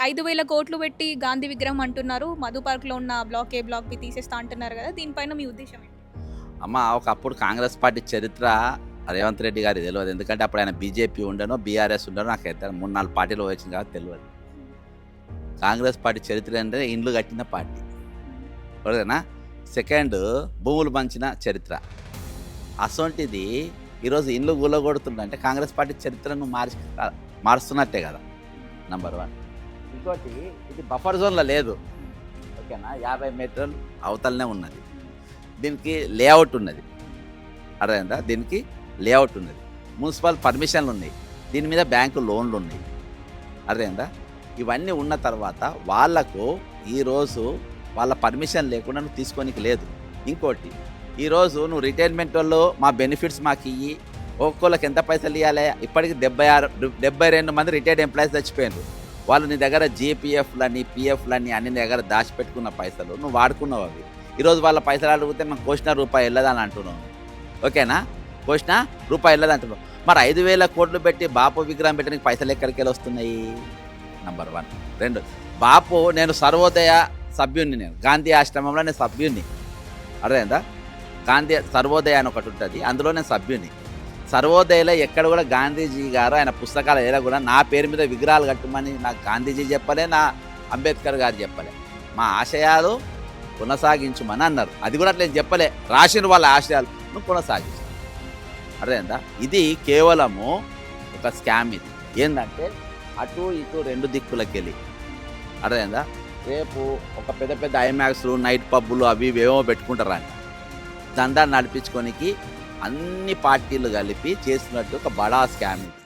5,000 కోట్లు పెట్టి గాంధీ విగ్రహం అంటున్నారు. మధు పార్క్‌లో ఉన్న బ్లాక్ ఏ, బ్లాక్ బి తీసేస్తా అంటున్నారు గదా! దీనిపైన మీ ఉద్దేశ్యం ఏంటి? అమ్మ ఒకప్పుడు కాంగ్రెస్ పార్టీ చరిత్ర రేవంత్ రెడ్డి గారికి తెలియదు. ఎందుకంటే అప్పుడు ఆయన బీజేపీ ఉండనో బీఆర్ఎస్ ఉండనో నాకు అయితే 3-4 పార్టీలు వచ్చింది కాబట్టి తెలియదు. కాంగ్రెస్ పార్టీ చరిత్ర అంటే ఇండ్లు కట్టిన పార్టీ ఓకేనా. సెకండ్ భూములు పంచిన చరిత్ర. అసొంటిది ఈరోజు ఇండ్లు గుల్లగొడుతుందంటే కాంగ్రెస్ పార్టీ చరిత్రను మారుస్తున్నట్టే కదా. నంబర్ 1. ఇంకోటి ఇది బఫర్ జోన్లో లేదు ఓకేనా. 50 మీటర్లు అవతలనే ఉన్నది. దీనికి లేఅవుట్ ఉన్నది అర్థమైందా. దీనికి లేఅవుట్ ఉన్నది, మున్సిపల్ పర్మిషన్లు ఉన్నాయి, దీని మీద బ్యాంకు లోన్లు ఉన్నాయి అర్థమైందా. ఇవన్నీ ఉన్న తర్వాత వాళ్లకు ఈరోజు వాళ్ళ పర్మిషన్ లేకుండా నువ్వు తీసుకోనికి లేదు. ఇంకోటి ఈరోజు నువ్వు రిటైర్మెంట్ వాళ్ళు మా బెనిఫిట్స్ మాకు ఇయ్యి, ఒక్కొక్కరికి ఎంత పైసలు ఇవ్వాలి. ఇప్పటికి 72 మంది రిటైర్డ్ ఎంప్లాయీస్ చచ్చిపోయారు. వాళ్ళు నీ దగ్గర జీపీఎఫ్లని పిఎఫ్లని అన్ని దగ్గర దాచిపెట్టుకున్న పైసలు నువ్వు వాడుకున్నావు. అవి ఈరోజు వాళ్ళ పైసలు అడిగితే మనం కోసిన రూపాయి వెళ్ళదని అంటున్నావు ఓకేనా. కోసిన రూపాయి వెళ్ళదు అంటున్నావు. మరి 5,000 కోట్లు పెట్టి బాపు విగ్రహం పెట్టడానికి పైసలు ఎక్కడికి వెళ్ళి వస్తున్నాయి. నంబర్ 1. 2 బాపు నేను సర్వోదయ సభ్యుని, నేను గాంధీ ఆశ్రమంలో నేను సభ్యుని అర్థమైందా. గాంధీ సర్వోదయ అని ఒకటి ఉంటుంది, అందులో నేను సభ్యుని. సర్వోదయలో ఎక్కడ కూడా గాంధీజీ గారు ఆయన పుస్తకాలు ఏదో కూడా నా పేరు మీద విగ్రహాలు కట్టమని నాకు గాంధీజీ చెప్పలే, నా అంబేద్కర్ గారు చెప్పలే. మా ఆశయాలు కొనసాగించమని అన్నారు. అది కూడా అట్లా చెప్పలే, రాసిన వాళ్ళ ఆశయాలు నువ్వు కొనసాగించు అర్థమైందా. ఇది కేవలము ఒక స్కామ్. ఇది ఏంటంటే అటు ఇటు 2 దిక్కులకి వెళ్ళి అర్థమైందా. రేపు ఒక పెద్ద పెద్ద ఐమాక్స్లు నైట్ పబ్బులు అవి ఇవేమో పెట్టుకుంటారంట. దందా నడిపించుకోనికి అన్ని పార్టీలు కలిపి చేసినట్టు ఒక బడా స్కామ్ ఇది.